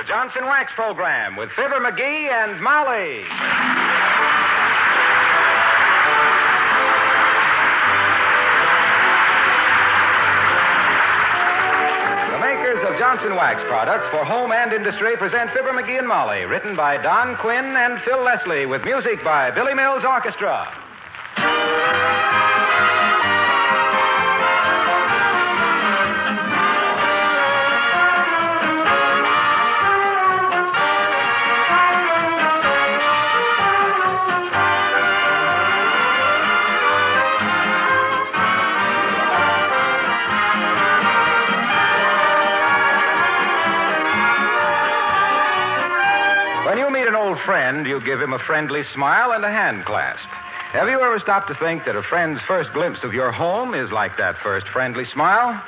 The Johnson Wax Program with Fibber McGee and Molly. The makers of Johnson Wax products for home and industry present Fibber McGee and Molly, written by Don Quinn and Phil Leslie, with music by Billy Mills Orchestra. When you meet an old friend, you give him a friendly smile and a hand clasp. Have you ever stopped to think that a friend's first glimpse of your home is like that first friendly smile?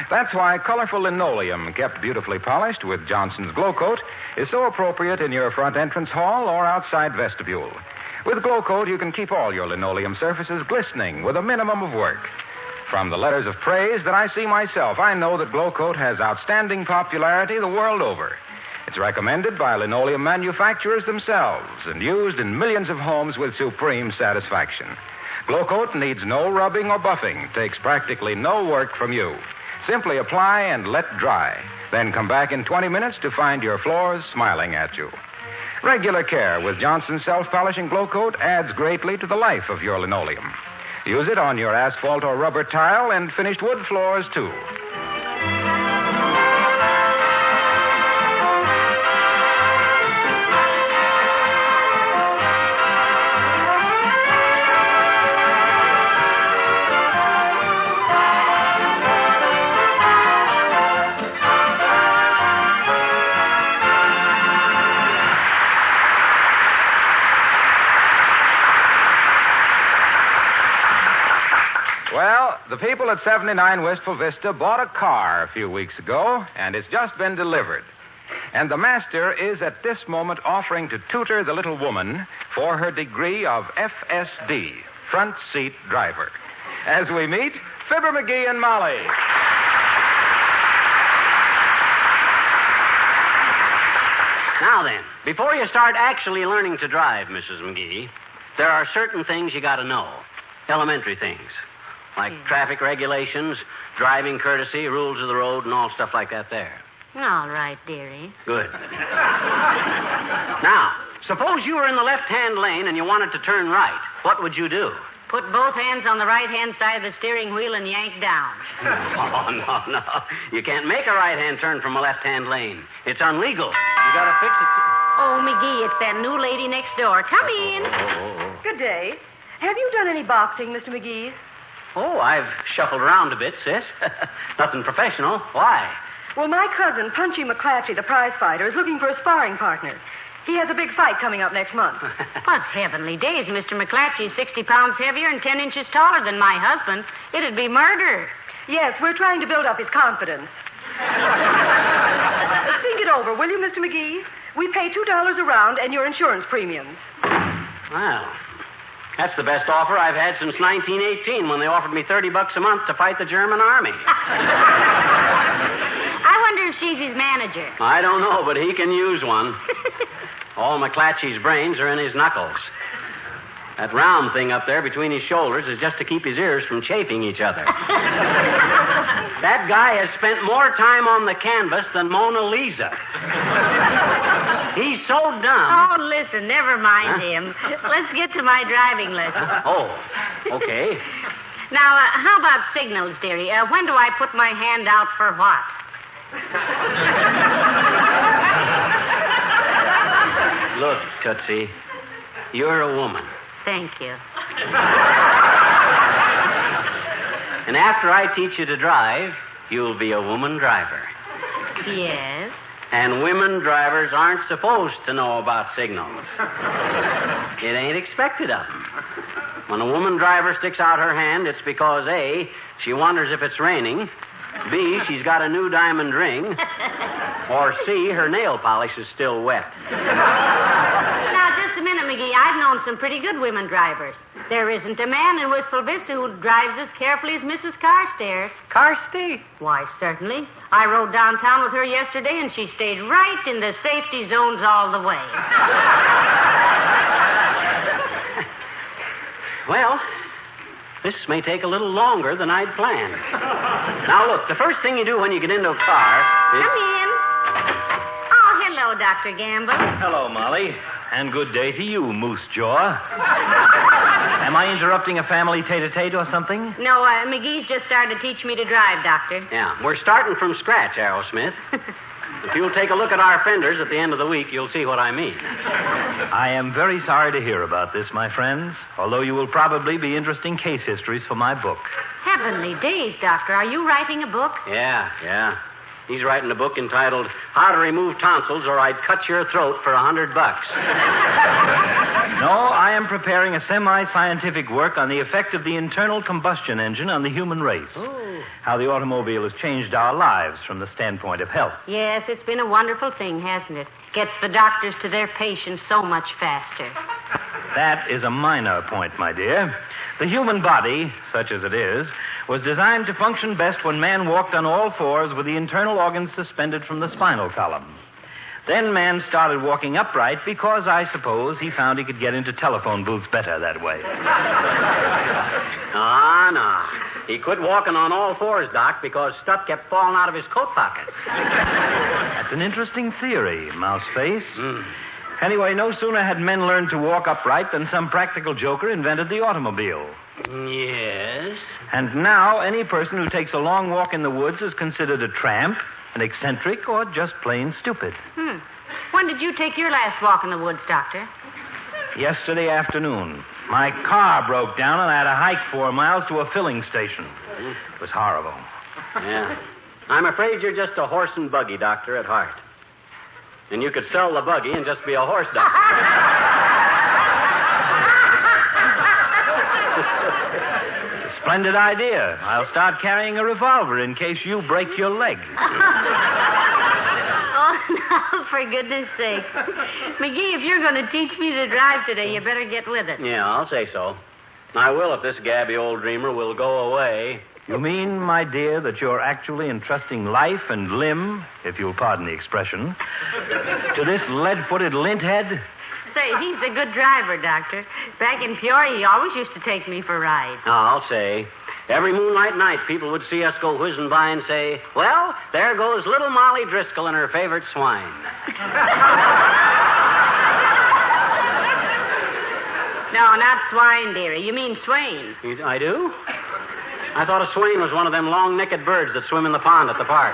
That's why colorful linoleum, kept beautifully polished with Johnson's Glow Coat, is so appropriate in your front entrance hall or outside vestibule. With Glow Coat, you can keep all your linoleum surfaces glistening with a minimum of work. From the letters of praise that I see myself, I know that Glow Coat has outstanding popularity the world over. It's recommended by linoleum manufacturers themselves and used in millions of homes with supreme satisfaction. Glow Coat needs no rubbing or buffing, takes practically no work from you. Simply apply and let dry. Then come back in 20 minutes to find your floors smiling at you. Regular care with Johnson's self-polishing Glow Coat adds greatly to the life of your linoleum. Use it on your asphalt or rubber tile and finished wood floors, too. Well, the people at 79 Wistful Vista bought a car a few weeks ago, and it's just been delivered. And the master is at this moment offering to tutor the little woman for her degree of FSD, front seat driver. As we meet, Fibber McGee and Molly. Now then, before you start actually learning to drive, Mrs. McGee, there are certain things you got to know. Elementary things. Like traffic regulations, driving courtesy, rules of the road, and all stuff like that there. All right, dearie. Good. Now, suppose you were in the left-hand lane and you wanted to turn right. What would you do? Put both hands on the right-hand side of the steering wheel and yank down. Oh, no. You can't make a right-hand turn from a left-hand lane. It's illegal. You got to fix it. Oh, McGee, it's that new lady next door. Come in. Good day. Have you done any boxing, Mr. McGee? Oh, I've shuffled around a bit, sis. Nothing professional. Why? Well, my cousin, Punchy McClatchy, the prize fighter, is looking for a sparring partner. He has a big fight coming up next month. But heavenly days, Mr. McClatchy's 60 pounds heavier and 10 inches taller than my husband. It'd be murder. Yes, we're trying to build up his confidence. Think it over, will you, Mr. McGee? We pay $2 a round and your insurance premiums. Wow. That's the best offer I've had since 1918 when they offered me $30 a month to fight the German army. I wonder if she's his manager. I don't know, but he can use one. All McClatchy's brains are in his knuckles. That round thing up there between his shoulders is just to keep his ears from chafing each other. That guy has spent more time on the canvas than Mona Lisa. He's so dumb. Oh, listen, never mind him. Let's get to my driving lesson. Oh, okay. Now, how about signals, dearie? When do I put my hand out for what? Look, Tootsie, you're a woman. Thank you. And after I teach you to drive, you'll be a woman driver. Yes? And women drivers aren't supposed to know about signals. It ain't expected of them. When a woman driver sticks out her hand, it's because, A, she wonders if it's raining, B, she's got a new diamond ring, or C, her nail polish is still wet. Now, just a minute, McGee, I've known some pretty good women drivers. There isn't a man in Wistful Vista who drives as carefully as Mrs. Carstairs. Carsty? Why, certainly. I rode downtown with her yesterday, and she stayed right in the safety zones all the way. Well, this may take a little longer than I'd planned. Now, look, the first thing you do when you get into a car is... Come in. Oh, hello, Dr. Gamble. Hello, Molly. And good day to you, Moose Jaw. Am I interrupting a family tete-a-tete or something? No, McGee's just started to teach me to drive, Doctor. Yeah, we're starting from scratch, Arrowsmith. If you'll take a look at our fenders at the end of the week, you'll see what I mean. I am very sorry to hear about this, my friends, although you will probably be interesting case histories for my book. Heavenly days, Doctor. Are you writing a book? Yeah. He's writing a book entitled How to Remove Tonsils or I'd Cut Your Throat for $100. No, I am preparing a semi-scientific work on the effect of the internal combustion engine on the human race. Oh. How the automobile has changed our lives from the standpoint of health. Yes, it's been a wonderful thing, hasn't it? Gets the doctors to their patients so much faster. That is a minor point, my dear. The human body, such as it is, was designed to function best when man walked on all fours with the internal organs suspended from the spinal column. Then man started walking upright because, I suppose, he found he could get into telephone booths better that way. No. He quit walking on all fours, Doc, because stuff kept falling out of his coat pockets. That's an interesting theory, Mouseface. Anyway, no sooner had men learned to walk upright than some practical joker invented the automobile. Yes? And now any person who takes a long walk in the woods is considered a tramp, an eccentric, or just plain stupid. When did you take your last walk in the woods, Doctor? Yesterday afternoon. My car broke down and I had to hike 4 miles to a filling station. It was horrible. Yeah. I'm afraid you're just a horse and buggy doctor at heart. And you could sell the buggy and just be a horse doctor. It's a splendid idea. I'll start carrying a revolver in case you break your leg. Oh, no, for goodness sake. McGee, if you're going to teach me to drive today, you better get with it. Yeah, I'll say so. I will if this gabby old dreamer will go away. You mean, my dear, that you're actually entrusting life and limb, if you'll pardon the expression, to this lead-footed linthead? Say, he's a good driver, Doctor. Back in Peoria, he always used to take me for rides. Oh, I'll say. Every moonlight night, people would see us go whizzing by and say, well, there goes little Molly Driscoll and her favorite swine. No, not swine, dearie. You mean swain. I do? I thought a swain was one of them long-necked birds that swim in the pond at the park.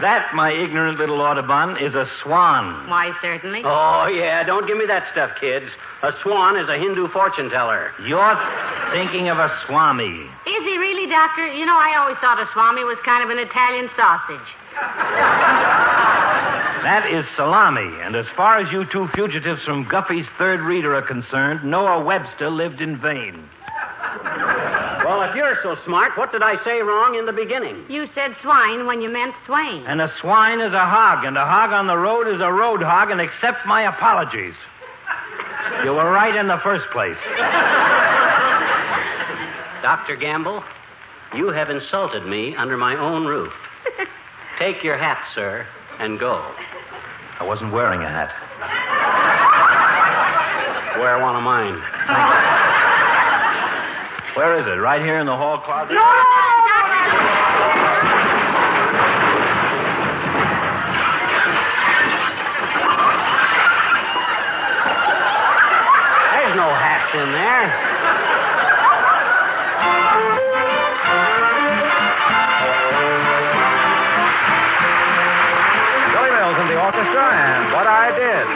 That, my ignorant little Audubon, is a swan. Why, certainly. Oh, yeah, don't give me that stuff, kids. A swan is a Hindu fortune teller. You're thinking of a swami. Is he really, Doctor? You know, I always thought a swami was kind of an Italian sausage. That is salami, and as far as you two fugitives from Guffey's Third Reader are concerned, Noah Webster lived in vain. Well, if you're so smart, what did I say wrong in the beginning? You said swine when you meant swain. And a swine is a hog, and a hog on the road is a road hog, and accept my apologies. You were right in the first place. Dr. Gamble, you have insulted me under my own roof. Take your hat, sir, and go. I wasn't wearing a hat. Wear one of mine. Where is it? Right here in the hall closet? No! There's no hats in there. Joey Mills and the orchestra and What I Did.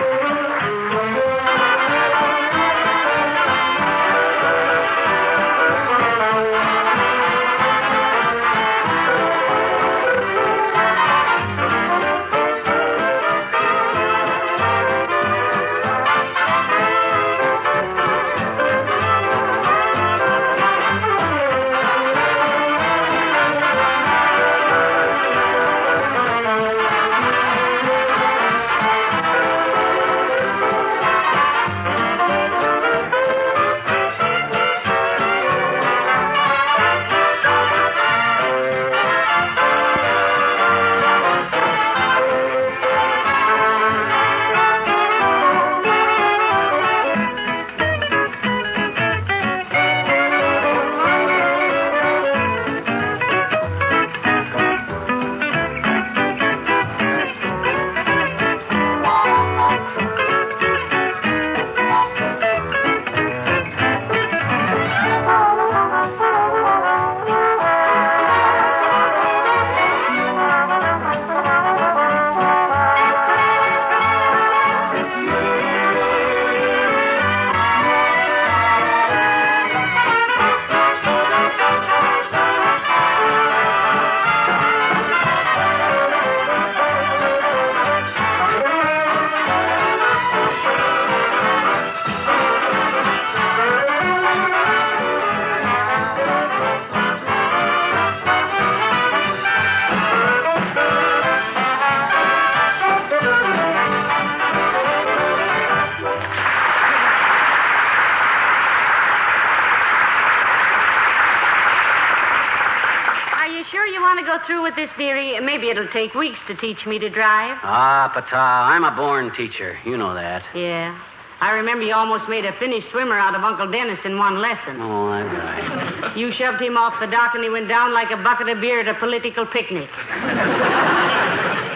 through with this, dearie, maybe it'll take weeks to teach me to drive. Ah, Pata, I'm a born teacher. You know that. Yeah. I remember you almost made a finished swimmer out of Uncle Dennis in one lesson. Oh, that's right. You shoved him off the dock and he went down like a bucket of beer at a political picnic.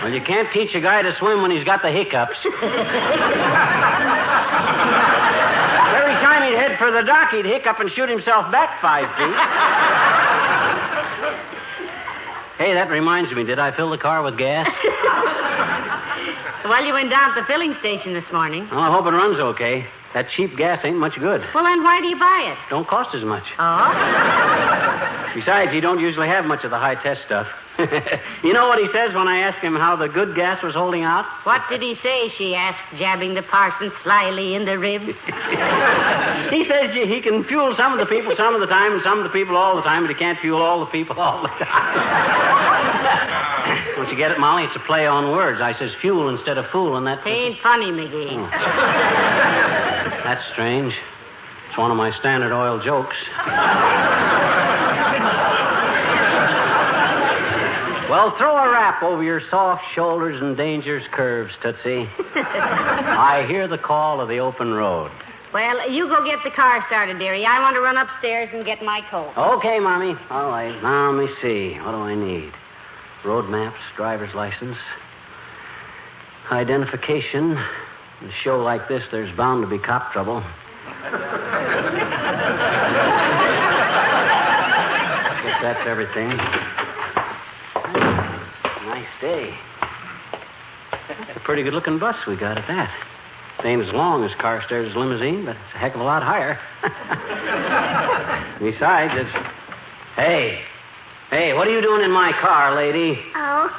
Well, you can't teach a guy to swim when he's got the hiccups. Every time he'd head for the dock, he'd hiccup and shoot himself back 5 feet. Hey, that reminds me. Did I fill the car with gas? Well, you went down to the filling station this morning. Well, I hope it runs okay. That cheap gas ain't much good. Well, then why do you buy it? Don't cost as much. Oh? Besides, he don't usually have much of the high-test stuff. You know what he says when I ask him how the good gas was holding out? What did he say, she asked, jabbing the parson slyly in the rib. He says he can fuel some of the people some of the time and some of the people all the time, but he can't fuel all the people all the time. Don't you get it, Molly? It's a play on words. I says fuel instead of fool, and that's... Ain't funny, McGee. Oh. That's strange. It's one of my Standard Oil jokes. Well, throw a wrap over your soft shoulders and danger's curves, Tootsie. I hear the call of the open road. Well, you go get the car started, dearie. I want to run upstairs and get my coat. Okay, Mommy. All right. Now, let me see. What do I need? Road maps, driver's license, identification. In a show like this, there's bound to be cop trouble. Guess that's everything. Nice day. That's a pretty good-looking bus we got at that. It ain't as long as Carstairs' limousine, but it's a heck of a lot higher. Besides, it's... Hey, what are you doing in my car, lady? Oh,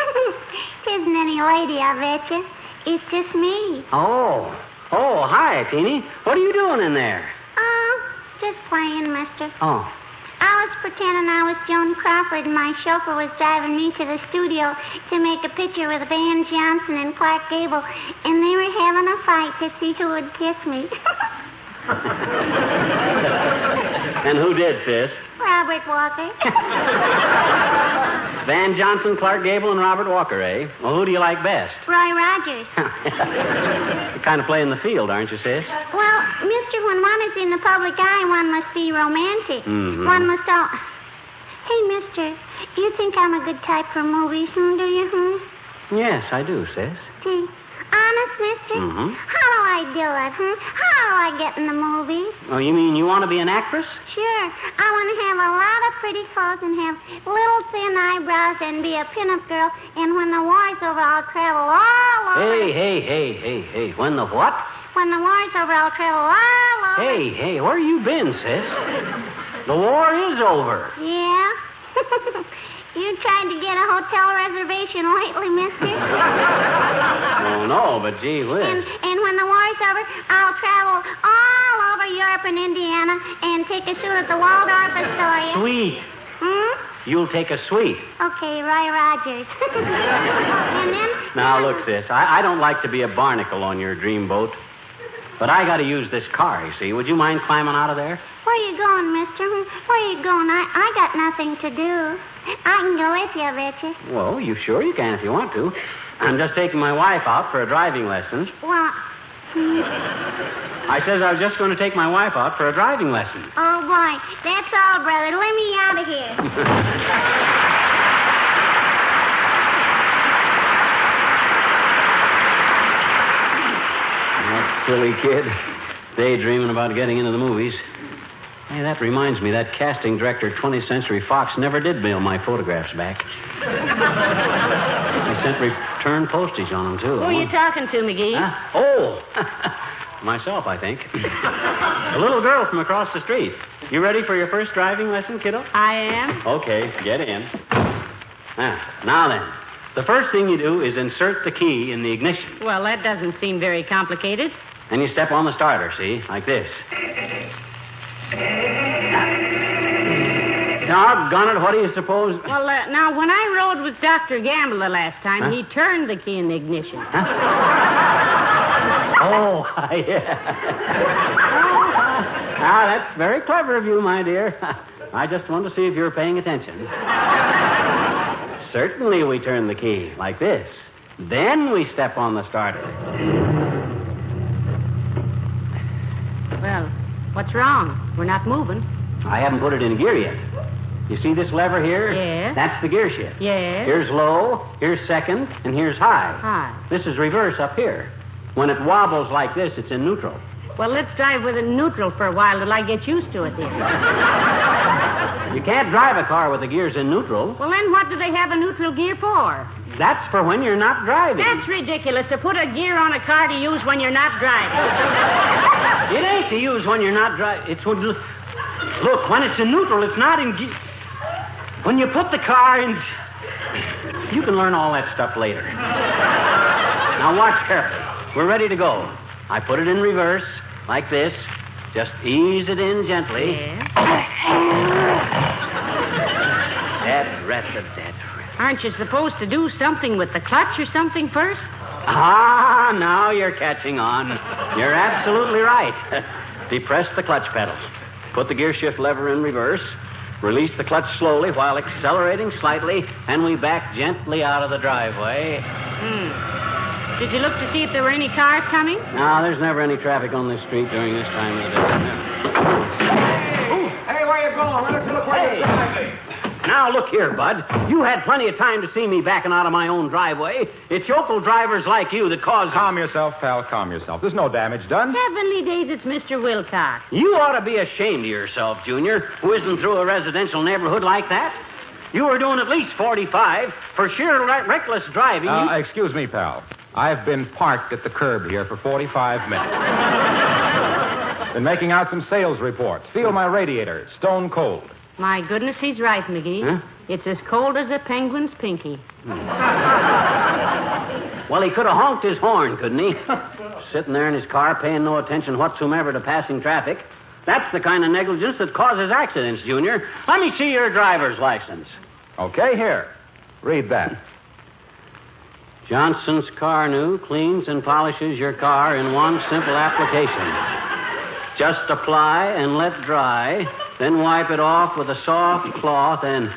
isn't any lady, I bet you. It's just me. Oh, hi, Teeny. What are you doing in there? Oh, just playing, mister. Oh. I was pretending I was Joan Crawford, and my chauffeur was driving me to the studio to make a picture with Van Johnson and Clark Gable, and they were having a fight to see who would kiss me. And who did, sis? Robert Walker. Van Johnson, Clark Gable, and Robert Walker, eh? Well, who do you like best? Roy Rogers. You're kind of playing the field, aren't you, sis? Well, mister, when one is in the public eye, one must be romantic. Mm-hmm. One must all... Hey, mister, you think I'm a good type for movies, do you, Yes, I do, sis. Gee, honest, mister? Mm-hmm. How do I do it, How do I get in the movies? Oh, you mean you want to be an actress? Sure. I want to have a lot of pretty clothes and have little thin eyebrows and be a pinup girl. And when the war's over, I'll travel all over. Hey. When the what? When the war's over, I'll travel all over. Hey, where you been, sis? The war is over. Yeah? You tried to get a hotel reservation lately, mister? Oh, no, but gee whiz. And when the war's over, I'll travel all over Europe and Indiana and take a suite at the Waldorf Astoria. Sweet. You'll take a suite. Okay, Roy Rogers. And then... Now, look, sis, I don't like to be a barnacle on your dreamboat, but I got to use this car, you see. Would you mind climbing out of there? Where you going, mister? Where you going? I got nothing to do. I can go with you, I bet you. Well, you sure you can if you want to. I'm just taking my wife out for a driving lesson. Well... I says I was just going to take my wife out for a driving lesson. Oh, boy. That's all, brother. Let me out of here. That silly kid. Daydreaming about getting into the movies. Hey, that reminds me, that casting director at 20th Century Fox never did mail my photographs back. He sent return postage on them, too. Who are you talking to, McGee? Huh? Oh! Myself, I think. A little girl from across the street. You ready for your first driving lesson, kiddo? I am. Okay, get in. Now then, the first thing you do is insert the key in the ignition. Well, that doesn't seem very complicated. Then you step on the starter, see? Like this. Doggone it, what do you suppose? Well, now, when I rode with Dr. Gamble the last time, he turned the key in the ignition. Oh, yeah. Now, that's very clever of you, my dear. I just wanted to see if you were paying attention. Certainly we turn the key, like this. Then we step on the starter. Well, what's wrong? We're not moving. I haven't put it in gear yet. You see this lever here? Yes. That's the gear shift. Yes. Here's low, here's second, and here's high. High. This is reverse up here. When it wobbles like this, it's in neutral. Well, let's drive with it in neutral for a while till I get used to it then. You can't drive a car with the gears in neutral. Well, then what do they have a neutral gear for? That's for when you're not driving. That's ridiculous to put a gear on a car to use when you're not driving. It ain't to use when you're not driving. It's when... Look, when it's in neutral, it's not in gear. When you put the car in... You can learn all that stuff later. Now watch carefully. We're ready to go. I put it in reverse, like this. Just ease it in gently. Yeah. Dead rat. Aren't you supposed to do something with the clutch or something first? Ah, now you're catching on. You're absolutely right. Depress the clutch pedal. Put the gear shift lever in reverse. Release the clutch slowly while accelerating slightly, and we back gently out of the driveway. Did you look to see if there were any cars coming? No, there's never any traffic on this street during this time of the day. Hey, where you going? Why don't you look where you're driving? Now, look here, Bud. You had plenty of time to see me backing out of my own driveway. It's yokel drivers like you that cause... Calm yourself, pal. Calm yourself. There's no damage done. Heavenly days, it's Mr. Wilcox. You ought to be ashamed of yourself, Junior, whizzing through a residential neighborhood like that. You were doing at least 45 for sheer reckless driving. Excuse me, pal. I've been parked at the curb here for 45 minutes. Been making out some sales reports. Feel my radiator. Stone cold. My goodness, he's right, McGee. Huh? It's as cold as a penguin's pinky. Well, he could have honked his horn, couldn't he? Sitting there in his car, paying no attention whatsoever to passing traffic. That's the kind of negligence that causes accidents, Junior. Let me see your driver's license. Okay, here. Read that. Johnson's Car New cleans and polishes your car in one simple application. Just apply and let dry, then wipe it off with a soft cloth and...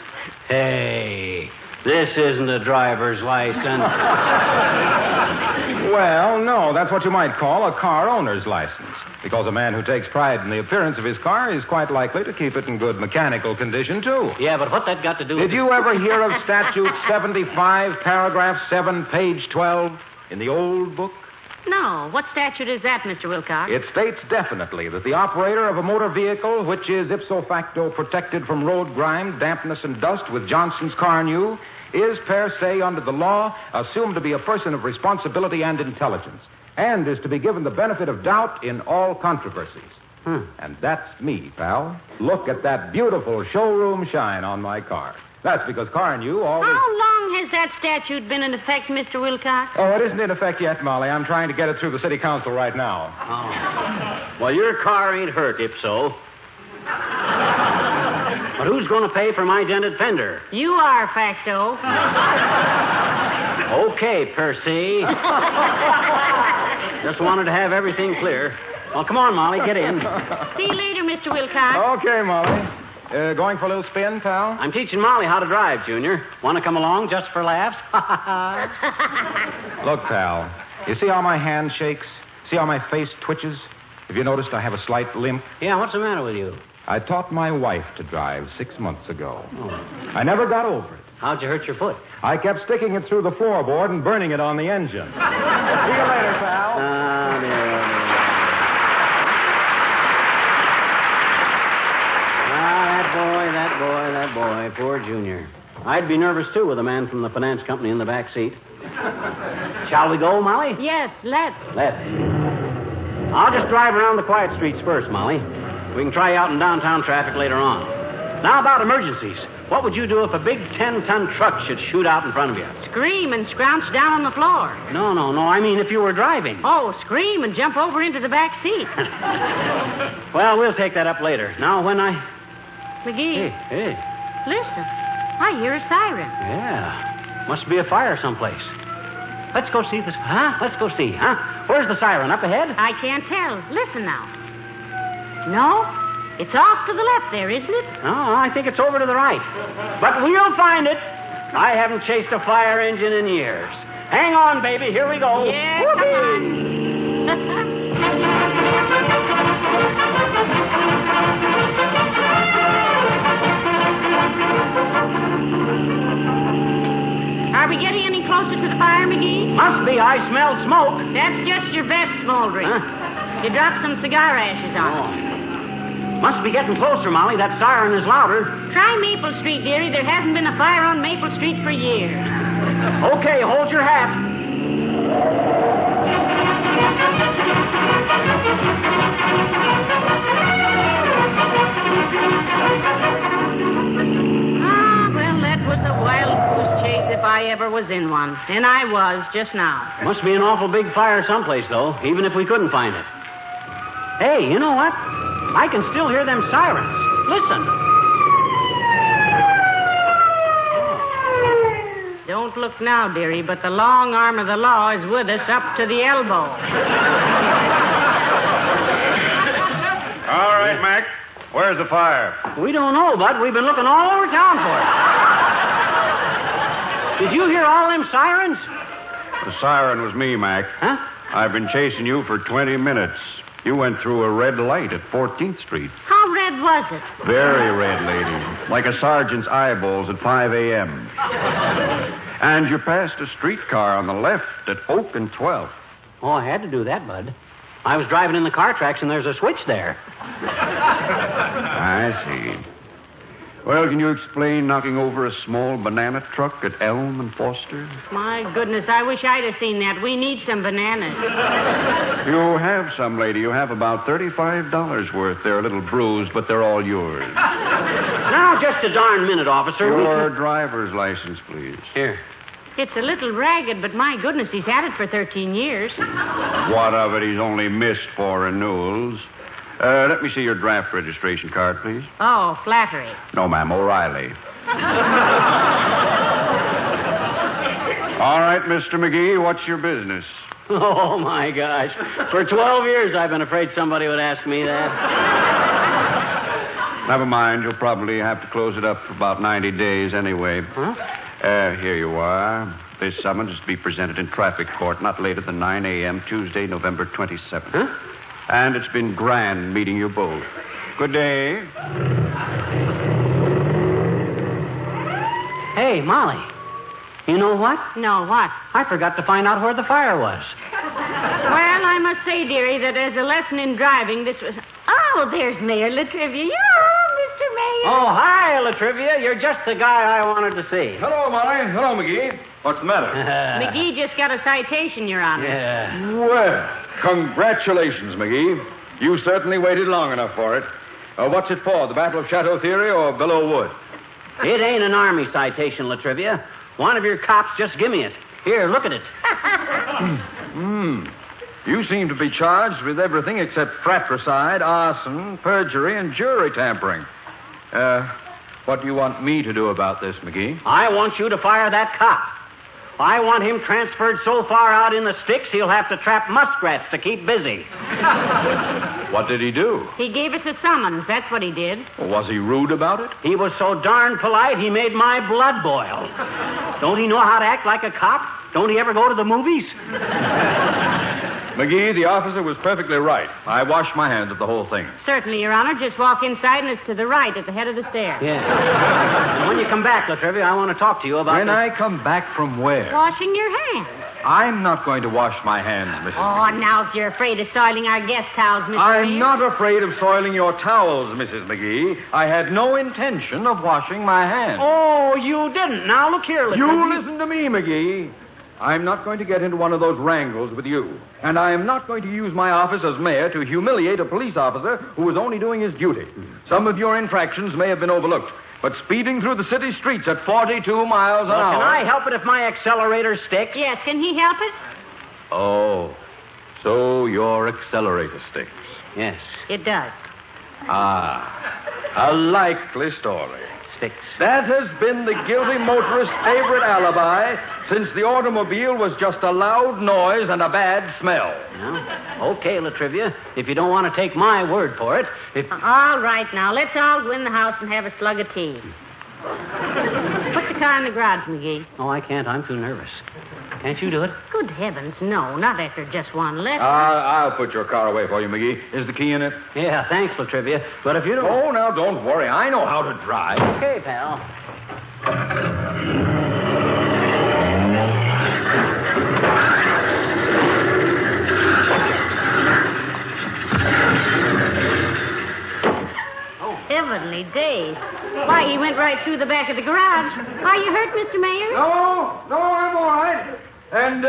Hey, this isn't a driver's license. Well, no, that's what you might call a car owner's license. Because a man who takes pride in the appearance of his car is quite likely to keep it in good mechanical condition, too. Yeah, but what that got to do with... Did you ever hear of Statute 75, Paragraph 7, page 12 in the old book? No. What statute is that, Mr. Wilcox? It states definitely that the operator of a motor vehicle, which is ipso facto protected from road grime, dampness, and dust with Johnson's Car New, is per se, under the law, assumed to be a person of responsibility and intelligence, and is to be given the benefit of doubt in all controversies. And that's me, pal. Look at that beautiful showroom shine on my car. That's because Car New always... How long has that statute been in effect, Mr. Wilcox? Oh, it isn't in effect yet, Molly. I'm trying to get it through the city council right now. Oh. Well, your car ain't hurt, if so. But who's going to pay for my dented fender? You are, Facto. Okay, Percy. Just wanted to have everything clear. Well, come on, Molly, get in. See you later, Mr. Wilcox. Okay, Molly. Going for a little spin, pal? I'm teaching Molly how to drive, Junior. Want to come along just for laughs? Look, pal, you see how my hand shakes? See how my face twitches? Have you noticed I have a slight limp? Yeah, what's the matter with you? I taught my wife to drive 6 months ago. Oh. I never got over it. How'd you hurt your foot? I kept sticking it through the floorboard and burning it on the engine. See you later, pal. That boy, poor Junior. I'd be nervous, too, with a man from the finance company in the back seat. Shall we go, Molly? Yes, let's. Let's. I'll just drive around the quiet streets first, Molly. We can try out in downtown traffic later on. Now about emergencies. What would you do if a big 10-ton truck should shoot out in front of you? Scream and scrounge down on the floor. No. I mean if you were driving. Oh, scream and jump over into the back seat. Well, we'll take that up later. Now, when I... McGee. Hey. Listen. I hear a siren. Yeah. Must be a fire someplace. Let's go see this. Huh? Let's go see, huh? Where's the siren? Up ahead? I can't tell. Listen now. No, it's off to the left there, isn't it? No, I think it's over to the right. But we'll find it. I haven't chased a fire engine in years. Hang on, baby. Here we go. Yeah, come on. Are we getting any closer to the fire, McGee? Must be. I smell smoke. That's just your vest smoldering. Huh? You dropped some cigar ashes on it. Oh. Must be getting closer, Molly. That siren is louder. Try Maple Street, dearie. There hasn't been a fire on Maple Street for years. Okay, hold your hat. Well, that was a wild goose chase if I ever was in one. And I was just now. Must be an awful big fire someplace, though, even if we couldn't find it. Hey, you know what? I can still hear them sirens. Listen. Don't look now, dearie, but the long arm of the law is with us up to the elbow. All right, Mac. Where's the fire? We don't know, Bud. We've been looking all over town for it. Did you hear all them sirens? The siren was me, Mac. Huh? I've been chasing you for 20 minutes. You went through a red light at 14th Street. How red was it? Very red, lady. Like a sergeant's eyeballs at 5 a.m. And you passed a streetcar on the left at Oak and 12th. Oh, I had to do that, Bud. I was driving in the car tracks, and there's a switch there. I see. Well, can you explain knocking over a small banana truck at Elm and Foster? My goodness, I wish I'd have seen that. We need some bananas. You have some, lady. You have about $35 worth. They're a little bruised, but they're all yours. Now, just a darn minute, officer. Your driver's license, please. Here. It's a little ragged, but my goodness, he's had it for 13 years. What of it? He's only missed 4 renewals. Let me see your draft registration card, please. Oh, flattery. No, ma'am, O'Reilly. All right, Mr. McGee, what's your business? Oh, my gosh. For 12 years, I've been afraid somebody would ask me that. Never mind. You'll probably have to close it up for about 90 days anyway. Huh? Here you are. This summons is to be presented in traffic court not later than 9 a.m. Tuesday, November 27th. Huh? And it's been grand meeting you both. Good day. Hey, Molly. You know what? No, what? I forgot to find out where the fire was. Well, I must say, dearie, that as a lesson in driving, this was... Oh, there's Mayor Latrivia. Mr. Mayor. Oh, hi, Latrivia. You're just the guy I wanted to see. Hello, Molly. Hello, McGee. What's the matter? McGee just got a citation, Your Honor. Yeah. Well, congratulations, McGee. You certainly waited long enough for it. What's it for, the Battle of Chateau Thierry or Belleau Wood? It ain't an army citation, Latrivia. One of your cops just give me it. Here, look at it. You seem to be charged with everything except fratricide, arson, perjury, and jury tampering. What do you want me to do about this, McGee? I want you to fire that cop. I want him transferred so far out in the sticks he'll have to trap muskrats to keep busy. What did he do? He gave us a summons. That's what he did. Was he rude about it? He was so darn polite, he made my blood boil. Don't he know how to act like a cop? Don't he ever go to the movies? McGee, the officer was perfectly right. I washed my hands of the whole thing. Certainly, Your Honor. Just walk inside, and it's to the right at the head of the stairs. Yeah. And when you come back, Latrivia, I want to talk to you about... When I come back from where? Washing your hands. I'm not going to wash my hands, Mrs. Oh, McGee. now if you're afraid of soiling our guest towels, Mr. I'm Mayor. not afraid of soiling your towels, Mrs. McGee. I had no intention of washing my hands. Oh, you didn't. Now, look here, Latrivia. You listen to me, McGee. I'm not going to get into one of those wrangles with you. And I am not going to use my office as mayor to humiliate a police officer who was only doing his duty. Some of your infractions may have been overlooked, but speeding through the city streets at 42 miles an hour... Can I help it if my accelerator sticks? Yes, can he help it? Oh, so your accelerator sticks. Yes. It does. Ah, a likely story. Sticks. That has been the guilty motorist's favorite alibi since the automobile was just a loud noise and a bad smell. Well, okay, Latrivia. If you don't want to take my word for it, if... All right, now, let's all go in the house and have a slug of tea. But the the car in the garage, McGee. Oh, I can't. I'm too nervous. Can't you do it? Good heavens, no. Not after just one lesson. I'll put your car away for you, McGee. Is the key in it? Yeah, thanks, Latrivia. But if you don't... Oh, now, don't worry. I know how to drive. Okay, pal. Heavenly days. Why, he went right through the back of the garage. Are you hurt, Mr. Mayor? No, I'm all right. And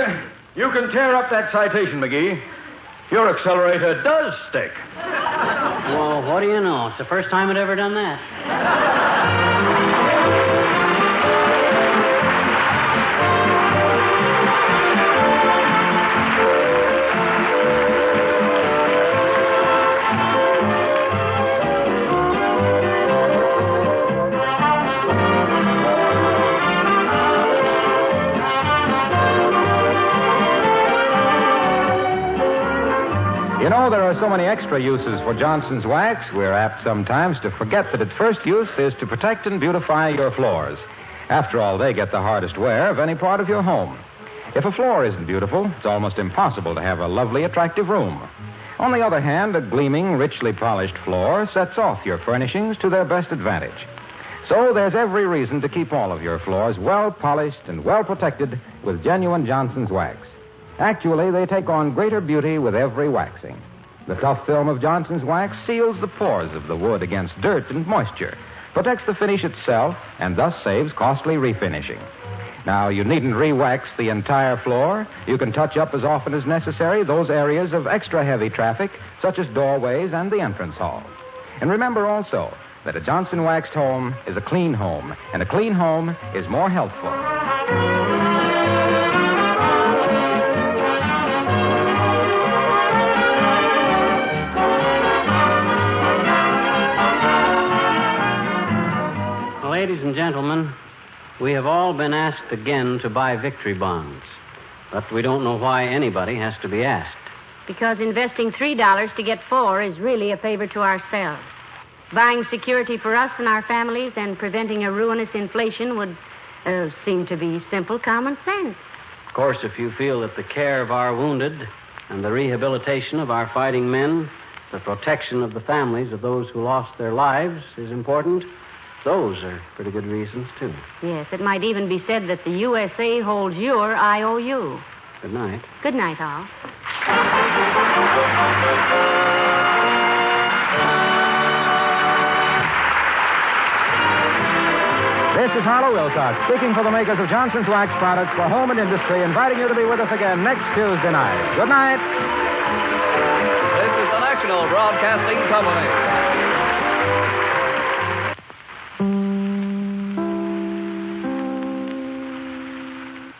you can tear up that citation, McGee. Your accelerator does stick. Well, what do you know? It's the first time I'd ever done that. You know, there are so many extra uses for Johnson's wax, we're apt sometimes to forget that its first use is to protect and beautify your floors. After all, they get the hardest wear of any part of your home. If a floor isn't beautiful, it's almost impossible to have a lovely, attractive room. On the other hand, a gleaming, richly polished floor sets off your furnishings to their best advantage. So there's every reason to keep all of your floors well polished and well protected with genuine Johnson's wax. Actually, they take on greater beauty with every waxing. The tough film of Johnson's wax seals the pores of the wood against dirt and moisture, protects the finish itself, and thus saves costly refinishing. Now, you needn't re-wax the entire floor. You can touch up as often as necessary those areas of extra heavy traffic, such as doorways and the entrance hall. And remember also that a Johnson waxed home is a clean home, and a clean home is more healthful. Ladies and gentlemen, we have all been asked again to buy victory bonds. But we don't know why anybody has to be asked. Because investing $3 to get $4 is really a favor to ourselves. Buying security for us and our families and preventing a ruinous inflation would seem to be simple common sense. Of course, if you feel that the care of our wounded and the rehabilitation of our fighting men, the protection of the families of those who lost their lives is important, those are pretty good reasons, too. Yes, it might even be said that the USA holds your IOU. Good night. Good night, all. This is Harlow Wilcox, speaking for the makers of Johnson's Wax products for home and industry, inviting you to be with us again next Tuesday night. Good night. This is the National Broadcasting Company.